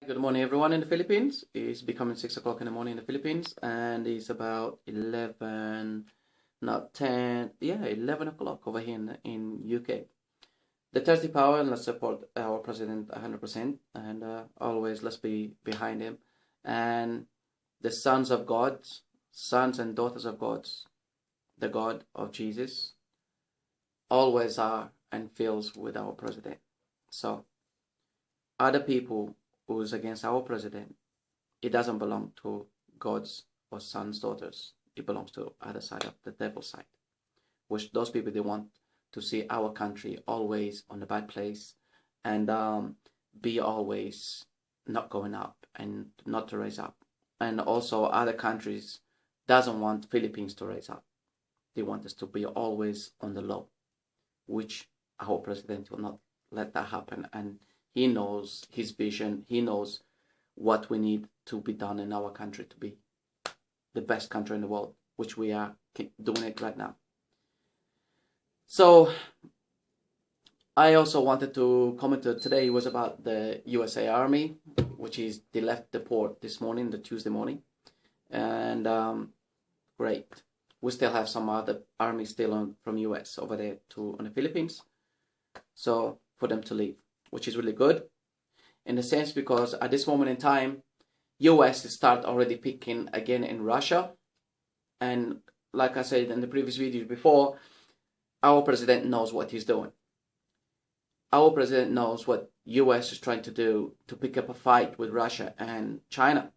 Good morning, everyone in the Philippines. It's becoming 6 o'clock in the morning in the Philippines, and it's about 11, not 10, yeah, 11 o'clock over here in UK. The Duterte power, and let's support our president 100%, and always let's be behind him. And the sons of God, sons and daughters of God, the God of Jesus, always are and feels with our president. So, other people who's against our president, it doesn't belong to God's or sons, daughters. It belongs to other side of the devil's side, which those people, they want to see our country always on the bad place and be always not going up and not to raise up. And also other countries doesn't want Philippines to raise up. They want us to be always on the low, which our president will not let that happen. And he knows his vision. He knows what we need to be done in our country to be the best country in the world, which we are doing it right now. So I also wanted to comment today was about the USA Army, which is they left the port this morning, the Tuesday morning, and great. We still have some other army still from US over there on the Philippines, so for them to leave, which is really good in the sense because at this moment in time, US start already picking again in Russia, and like I said in the previous video before, our president knows what he's doing. Our president knows what US is trying to do to pick up a fight with Russia and China.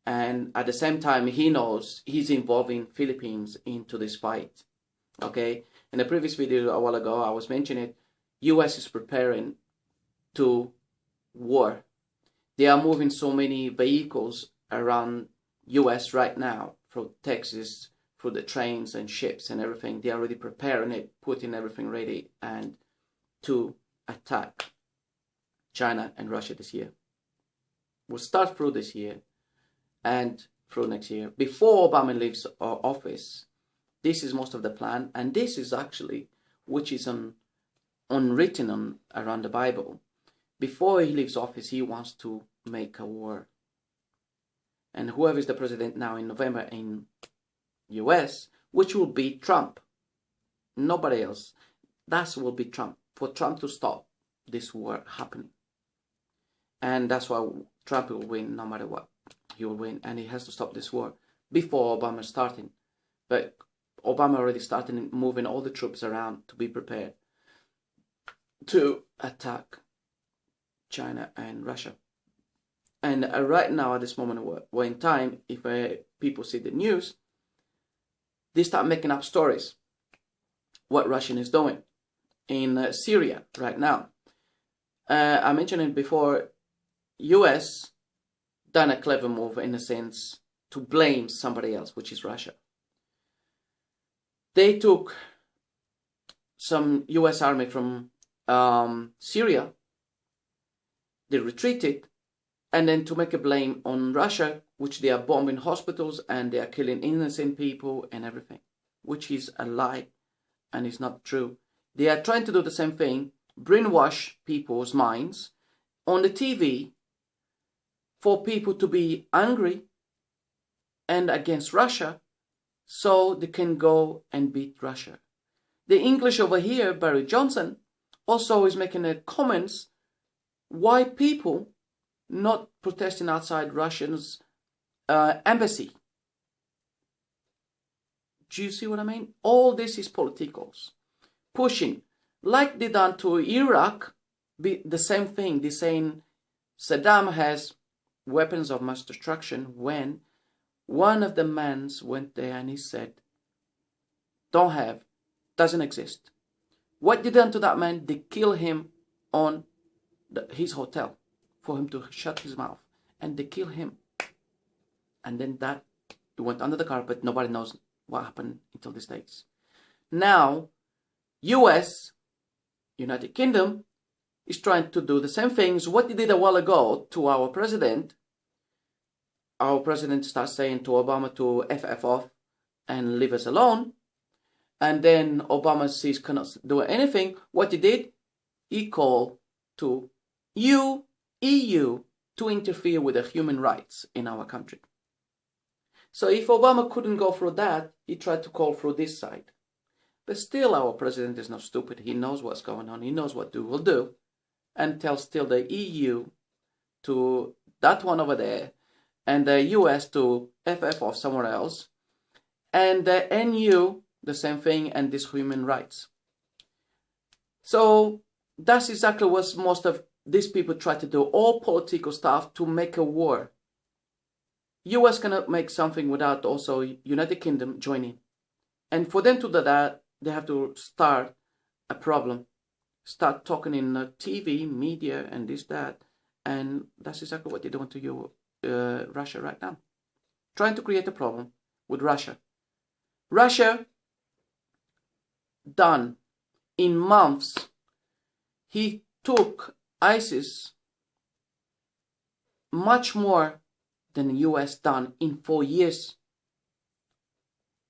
And at the same time, he knows he's involving Philippines into this fight. Okay? In the previous video a while ago, I was mentioning US is preparing to war. They are moving so many vehicles around US right now, from Texas, through the trains and ships and everything. They are already preparing it, putting everything ready and to attack China and Russia this year. We'll start through this year and through next year. Before Obama leaves office, this is most of the plan, and this is actually which is unwritten around the Bible. Before he leaves office, he wants to make a war. And whoever is the president now in November in US, which will be Trump. Nobody else. That will be Trump. For Trump to stop this war happening. And that's why Trump will win no matter what. He will win, and he has to stop this war before Obama starting. But Obama already started moving all the troops around to be prepared to attack China and Russia. And right now, at this moment in time, if people see the news, they start making up stories what Russia is doing in Syria right now. I mentioned it before, US done a clever move in a sense to blame somebody else, which is Russia. They took some US army from Syria, they retreated, and then to make a blame on Russia, which they are bombing hospitals and they are killing innocent people and everything, which is a lie and is not true. They are trying to do the same thing, brainwash people's minds on the TV for people to be angry and against Russia so they can go and beat Russia. The English over here, Barry Johnson, also is making a comments why people not protesting outside Russia's embassy. Do you see what I mean? All this is politicals. Pushing, like they done to Iraq, the same thing. They're saying Saddam has weapons of mass destruction when one of the men went there and he said, don't have, doesn't exist. What they done to that man, they kill him on his hotel for him to shut his mouth, and they kill him. And then that went under the carpet. Nobody knows what happened until these days. Now, US, United Kingdom, is trying to do the same things what they did a while ago to our president. Our president starts saying to Obama to F off and leave us alone. And then Obama says cannot do anything. What he did, he called to EU to interfere with the human rights in our country. So if Obama couldn't go through that, he tried to call through this side. But still, our president is not stupid. He knows what's going on. He knows what he will do, and tells still the EU to that one over there, and the US to FF off somewhere else, and the NU the same thing, and these human rights. So that's exactly what most of these people try to do, all political stuff to make a war. US cannot make something without also United Kingdom joining. And for them to do that, they have to start a problem. Start talking in TV, media, and this, that. And that's exactly what they're doing to Russia right now. Trying to create a problem with Russia. Russia, done in months. He took ISIS much more than the US done in 4 years.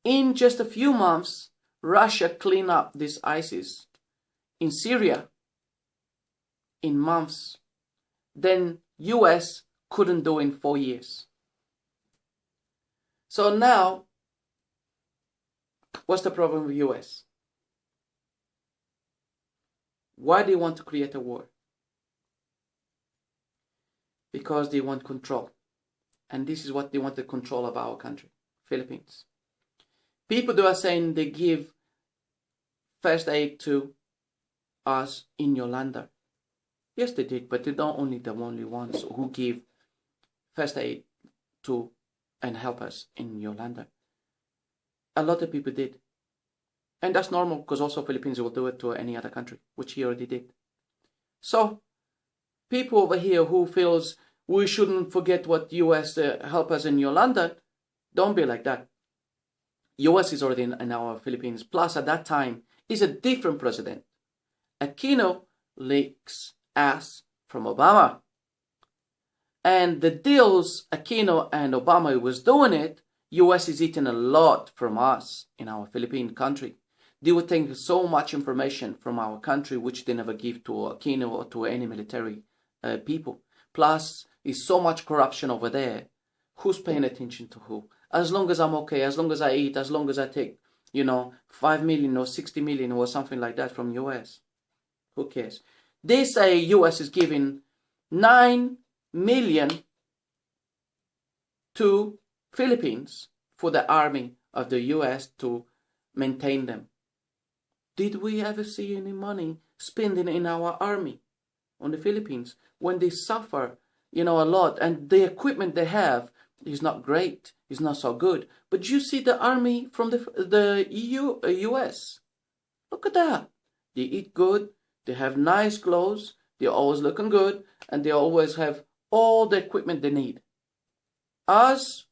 In just a few months, Russia cleaned up this ISIS in Syria in months. Then US couldn't do in 4 years. So now, what's the problem with US? Why do they want to create a war? Because they want control. And this is what they want, the control of our country, Philippines. People who are saying they give first aid to us in Yolanda. Yes, they did, but they're not only the only ones who give first aid to and help us in Yolanda. A lot of people did. And that's normal, because also Philippines will do it to any other country, which he already did. So, people over here who feels we shouldn't forget what US help us in Yolanda, don't be like that. US is already in our Philippines. Plus, at that time, is a different president. Aquino leaks ass from Obama. And the deals Aquino and Obama was doing it, US is eating a lot from us in our Philippine country. They would take so much information from our country, which they never give to Aquino or to any military people. Plus, is so much corruption over there. Who's paying attention to who? As long as I'm okay, as long as I eat, as long as I take, 5 million or 60 million or something like that from US. Who cares? They say US is giving 9 million to Philippines for the army of the US to maintain them. Did we ever see any money spending in our army on the Philippines when they suffer, a lot, and the equipment they have is not great, is not so good? But you see the army from the US. Look at that. They eat good, they have nice clothes, they're always looking good, and they always have all the equipment they need. Us,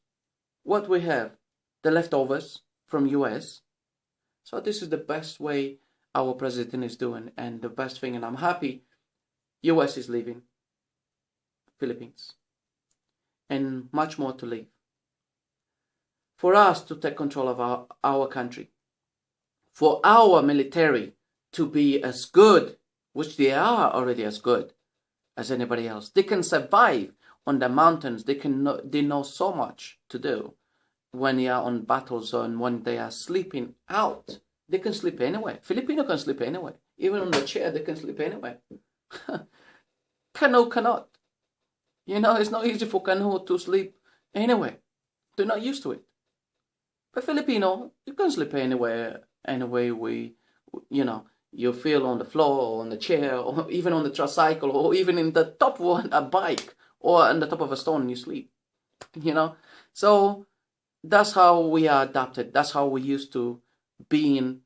what we have, the leftovers from US. So this is the best way our president is doing, and the best thing, and I'm happy US is leaving Philippines. And much more to leave. For us to take control of our country. For our military to be as good, which they are already as good as anybody else. They can survive on the mountains. They know so much to do. When they are on battle zone, when they are sleeping out, they can sleep anywhere. Filipino can sleep anywhere. Even on the chair, they can sleep anywhere. Canoe cannot. It's not easy for canoe to sleep anywhere. They're not used to it. But Filipino, you can sleep anywhere, you feel on the floor or on the chair or even on the tricycle or even in the top of a bike or on the top of a stone you sleep. So that's how we are adapted. That's how we used to being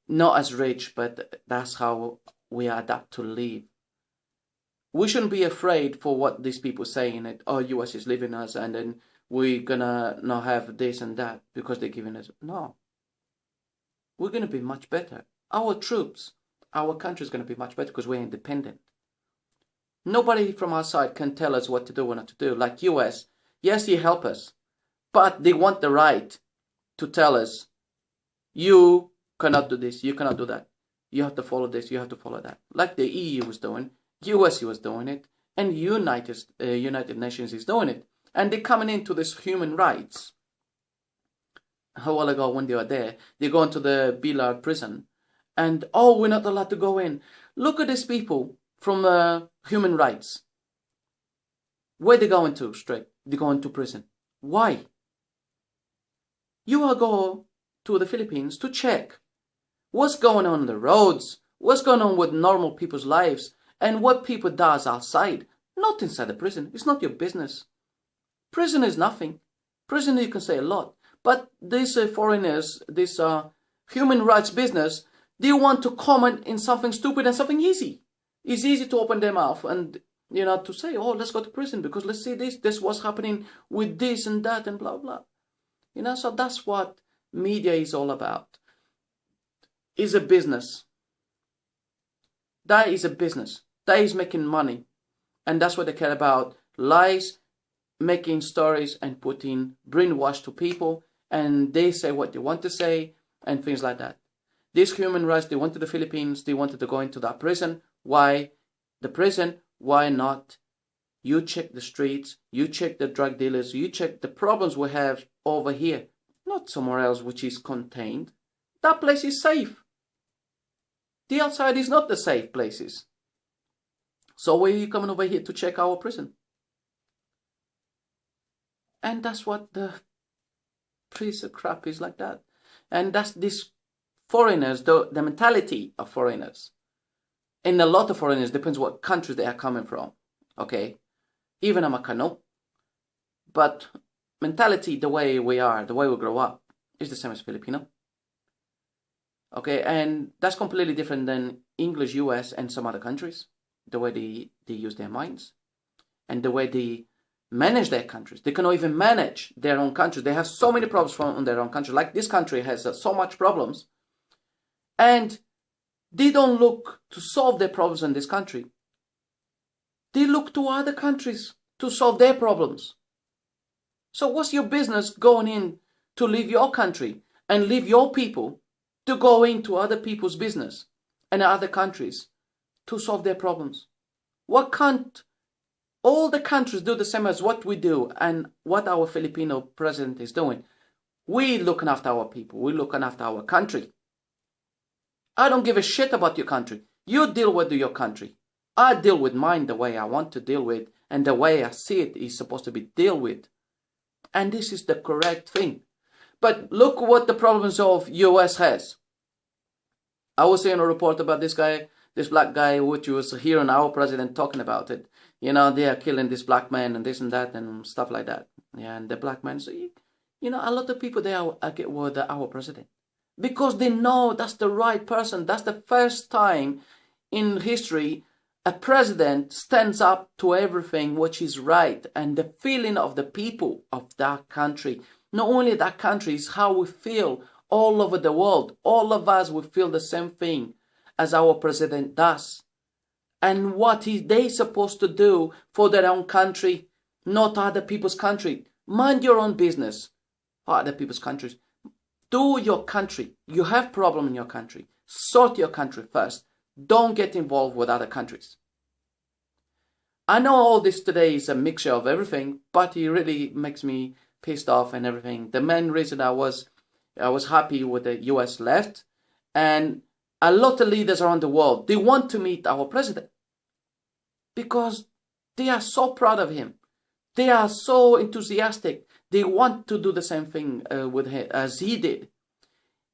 not as rich, but that's how we are adapted to live. We shouldn't be afraid for what these people saying it. Oh, US is leaving us and then we're gonna not have this and that because they're giving us. No. We're gonna be much better. Our troops, our country is gonna be much better because we're independent. Nobody from outside can tell us what to do or not to do. Like US, yes, they help us, but they want the right to tell us, you cannot do this, you cannot do that. You have to follow this, you have to follow that. Like the EU was doing. US was doing it. And United Nations is doing it. And they're coming into this human rights. A while ago when they were there, they go into the Billard prison. And, oh, we're not allowed to go in. Look at these people from human rights. Where they going to straight? They going to prison. Why? You will go to the Philippines to check what's going on the roads, what's going on with normal people's lives, and what people does outside, not inside the prison. It's not your business. Prison is nothing. Prison, you can say a lot. But these foreigners, this human rights business, they want to comment in something stupid and something easy. It's easy to open their mouth and, to say, oh, let's go to prison because let's see this what's happening with this and that and blah, blah. So that's what media is all about. It's a business. That is a business. That is making money. And that's what they care about. Lies, making stories and putting brainwash to people. And they say what they want to say and things like that. These human rights, they went to the Philippines. They wanted to go into that prison. Why the prison? Why not? You check the streets. You check the drug dealers. You check the problems we have over here. Not somewhere else which is contained. That place is safe. The outside is not the safe places. So why are you coming over here to check our prison? And that's what the piece of crap is like that. And that's this foreigners, the mentality of foreigners. And a lot of foreigners, depends what countries they are coming from. Okay? Even Americano. But mentality, the way we are, the way we grow up, is the same as Filipino. Okay? And that's completely different than English, US, and some other countries. The way they use their minds. And the way they manage their countries. They cannot even manage their own countries. They have so many problems from their own country. Like this country has so much problems. And they don't look to solve their problems in this country. They look to other countries to solve their problems. So what's your business going in to leave your country and leave your people to go into other people's business and other countries to solve their problems? What can't all the countries do the same as what we do and what our Filipino president is doing? We looking after our people. We looking after our country. I don't give a shit about your country. You deal with your country. I deal with mine the way I want to deal with, and the way I see it is supposed to be dealt with. And this is the correct thing. But look what the problems of US has. I was seeing a report about this guy, this black guy, which was hearing our president talking about it. They are killing this black man and this and that and stuff like that. Yeah, and the black man, so, a lot of people, they are with our president. Because they know that's the right person. That's the first time in history a president stands up to everything which is right. And the feeling of the people of that country, not only that country, is how we feel all over the world. All of us will feel the same thing as our president does. And what is they supposed to do for their own country, not other people's country. Mind your own business, other people's countries. Do your country. You have problem in your country. Sort your country first. Don't get involved with other countries. I know all this today is a mixture of everything, but it really makes me pissed off and everything. The main reason I was happy with the US left, and a lot of leaders around the world, they want to meet our president because they are so proud of him. They are so enthusiastic. They want to do the same thing with him as he did.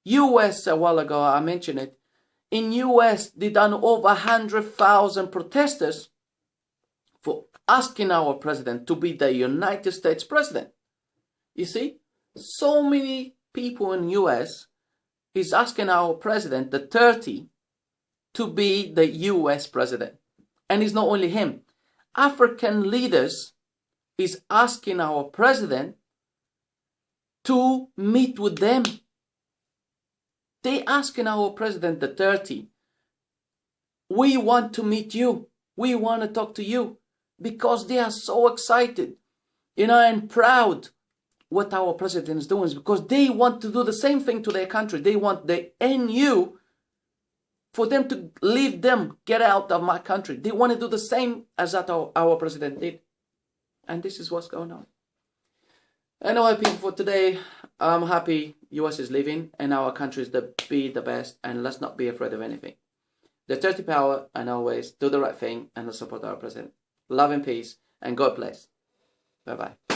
US, a while ago, I mentioned it. In US, they done over 100,000 protesters for asking our president to be the United States president. You see, so many people in US is asking our president, Duterte, to be the US president. And it's not only him. African leaders is asking our president to meet with them. They asking our president, Duterte, we want to meet you. We want to talk to you. Because they are so excited, and proud what our president is doing. Because they want to do the same thing to their country. They want the NU for them to leave them, get out of my country. They want to do the same as that our president did. And this is what's going on. Anyway, people, for today, I'm happy US is leaving and our country is be the best, and let's not be afraid of anything. The Duterte power, and always do the right thing and support our president. Love and peace, and God bless. Bye-bye.